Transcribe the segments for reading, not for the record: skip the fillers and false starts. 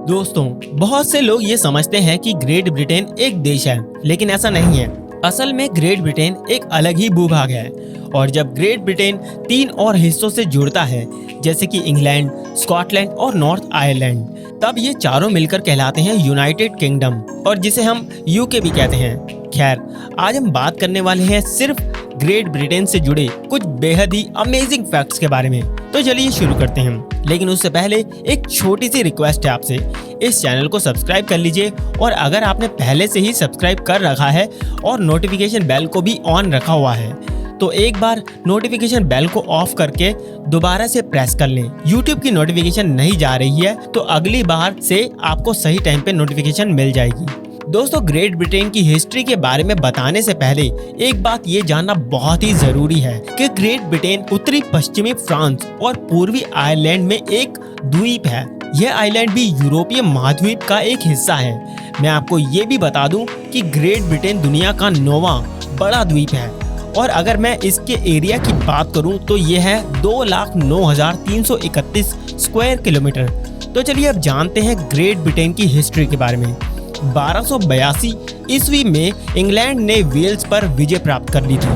दोस्तों, बहुत से लोग ये समझते हैं कि ग्रेट ब्रिटेन एक देश है, लेकिन ऐसा नहीं है। असल में ग्रेट ब्रिटेन एक अलग ही भूभाग है और जब ग्रेट ब्रिटेन 3 और हिस्सों से जुड़ता है, जैसे कि इंग्लैंड, स्कॉटलैंड और नॉर्थ आयरलैंड, तब ये चारों मिलकर कहलाते हैं यूनाइटेड किंगडम, और जिसे हम यूके भी कहते हैं। खैर, आज हम बात करने वाले हैं सिर्फ ग्रेट ब्रिटेन से जुड़े कुछ बेहद ही अमेजिंग फैक्ट्स के बारे में। तो चलिए शुरू करते हैं, लेकिन उससे पहले एक छोटी सी रिक्वेस्ट है आपसे, इस चैनल को सब्सक्राइब कर लीजिए, और अगर आपने पहले से ही सब्सक्राइब कर रखा है और नोटिफिकेशन बेल को भी ऑन रखा हुआ है, तो एक बार नोटिफिकेशन बेल को ऑफ करके दोबारा से प्रेस कर लें। YouTube की नोटिफिकेशन नहीं जा रही है तो अगली बार से आपको सही टाइम पे नोटिफिकेशन मिल जाएगी। दोस्तों, ग्रेट ब्रिटेन की हिस्ट्री के बारे में बताने से पहले एक बात ये जानना बहुत ही जरूरी है कि ग्रेट ब्रिटेन उत्तरी पश्चिमी फ्रांस और पूर्वी आयरलैंड में एक द्वीप है। यह आइलैंड भी यूरोपीय महाद्वीप का एक हिस्सा है। मैं आपको ये भी बता दूं कि ग्रेट ब्रिटेन दुनिया का 9वां बड़ा द्वीप है, और अगर मैं इसके एरिया की बात करूं तो ये है 2,09,331 स्क्वायर किलोमीटर। तो चलिए अब जानते हैं ग्रेट ब्रिटेन की हिस्ट्री के बारे में। 1282 ईस्वी में इंग्लैंड ने वेल्स पर विजय प्राप्त कर ली थी,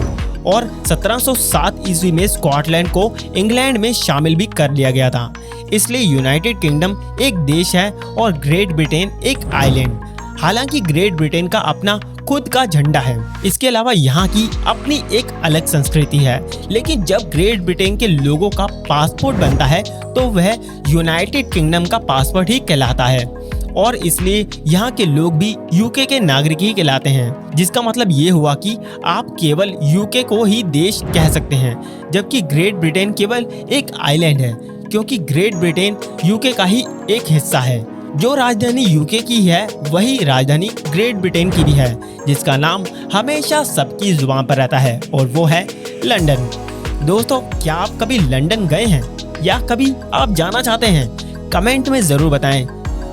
और 1707 ईस्वी में स्कॉटलैंड को इंग्लैंड में शामिल भी कर लिया गया था। इसलिए यूनाइटेड किंगडम एक देश है और ग्रेट ब्रिटेन एक आइलैंड। हालांकि ग्रेट ब्रिटेन का अपना खुद का झंडा है, इसके अलावा यहाँ की अपनी एक अलग संस्कृति है, लेकिन जब ग्रेट ब्रिटेन के लोगों का पासपोर्ट बनता है तो वह यूनाइटेड किंगडम का पासपोर्ट ही कहलाता है, और इसलिए यहाँ के लोग भी यूके के नागरिक ही कहलाते हैं, जिसका मतलब ये हुआ कि आप केवल यूके को ही देश कह सकते हैं, जबकि ग्रेट ब्रिटेन केवल एक आइलैंड है, क्योंकि ग्रेट ब्रिटेन यूके का ही एक हिस्सा है। जो राजधानी यूके की है वही राजधानी ग्रेट ब्रिटेन की भी है, जिसका नाम हमेशा सबकी जुबान पर रहता है, और वो है लंदन। दोस्तों, क्या आप कभी लंदन गए हैं या कभी आप जाना चाहते हैं? कमेंट में जरूर बताएं।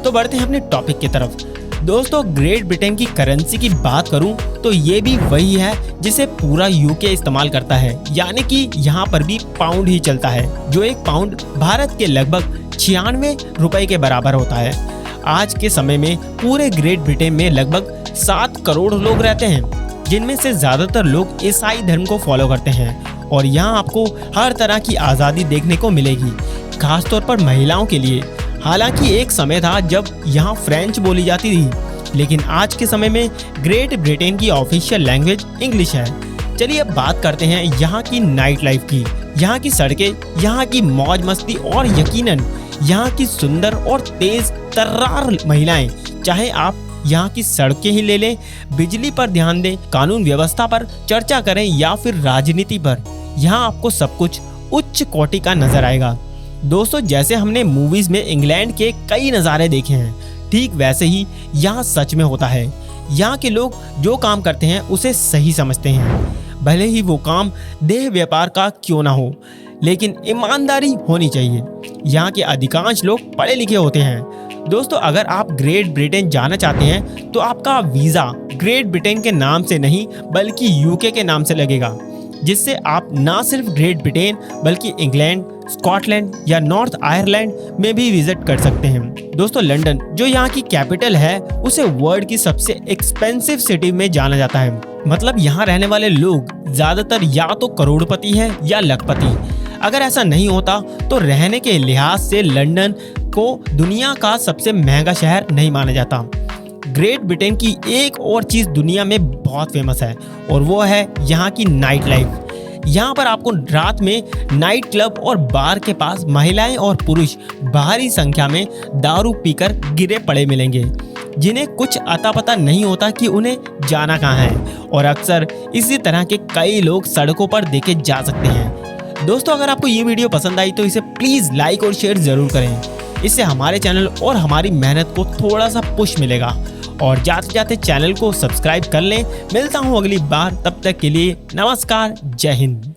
तो बढ़ते हैं अपने टॉपिक की तरफ। दोस्तों, ग्रेट ब्रिटेन की करेंसी की बात करूं तो ये भी वही है जिसे पूरा यूके इस्तेमाल करता है, यानी कि यहाँ पर भी पाउंड ही चलता है, जो एक पाउंड भारत के लगभग 96 रुपए के बराबर होता है। आज के समय में पूरे ग्रेट ब्रिटेन में लगभग 7 करोड़ लोग रहते हैं, जिनमें से ज्यादातर लोग ईसाई धर्म को फॉलो करते हैं, और यहाँ आपको हर तरह की आज़ादी देखने को मिलेगी, खासतौर पर महिलाओं के लिए। हालांकि एक समय था जब यहाँ फ्रेंच बोली जाती थी, लेकिन आज के समय में ग्रेट ब्रिटेन की ऑफिशियल लैंग्वेज इंग्लिश है। चलिए अब बात करते हैं यहाँ की नाइट लाइफ की। यहाँ की सड़कें, यहाँ की मौज मस्ती और यकीनन यहाँ की सुंदर और तेज तर्रार महिलाएं। चाहे आप यहाँ की सड़कें ही ले लें, बिजली पर ध्यान दें, कानून व्यवस्था पर चर्चा करें या फिर राजनीति पर, यहाँ आपको सब कुछ उच्च कोटि का नजर आएगा। दोस्तों, जैसे हमने मूवीज में इंग्लैंड के कई नज़ारे देखे हैं, ठीक वैसे ही यहाँ सच में होता है। यहाँ के लोग जो काम करते हैं उसे सही समझते हैं, भले ही वो काम देह व्यापार का क्यों ना हो, लेकिन ईमानदारी होनी चाहिए। यहाँ के अधिकांश लोग पढ़े लिखे होते हैं। दोस्तों, अगर आप ग्रेट ब्रिटेन जाना चाहते हैं तो आपका वीज़ा ग्रेट ब्रिटेन के नाम से नहीं बल्कि यूके के नाम से लगेगा, जिससे आप ना सिर्फ ग्रेट ब्रिटेन बल्कि इंग्लैंड, स्कॉटलैंड या नॉर्थ आयरलैंड में भी विजिट कर सकते हैं। दोस्तों, लंदन जो यहाँ की कैपिटल है, उसे वर्ल्ड की सबसे एक्सपेंसिव सिटी में जाना जाता है। मतलब यहाँ रहने वाले लोग ज्यादातर या तो करोड़पति हैं या लखपति। अगर ऐसा नहीं होता तो रहने के लिहाज से लंदन को दुनिया का सबसे महंगा शहर नहीं माना जाता। ग्रेट ब्रिटेन की एक और चीज दुनिया में बहुत फेमस है, और वो है यहाँ की नाइट लाइफ। यहाँ पर आपको रात में नाइट क्लब और बार के पास महिलाएं और पुरुष भारी संख्या में दारू पीकर गिरे पड़े मिलेंगे, जिन्हें कुछ अता पता नहीं होता कि उन्हें जाना कहाँ है, और अक्सर इसी तरह के कई लोग सड़कों पर देखे जा सकते हैं। दोस्तों, अगर आपको ये वीडियो पसंद आई तो इसे प्लीज़ लाइक और शेयर ज़रूर करें। इससे हमारे चैनल और हमारी मेहनत को थोड़ा सा पुश मिलेगा, और जाते जाते चैनल को सब्सक्राइब कर लें। मिलता हूँ अगली बार, तब तक के लिए नमस्कार, जय हिंद।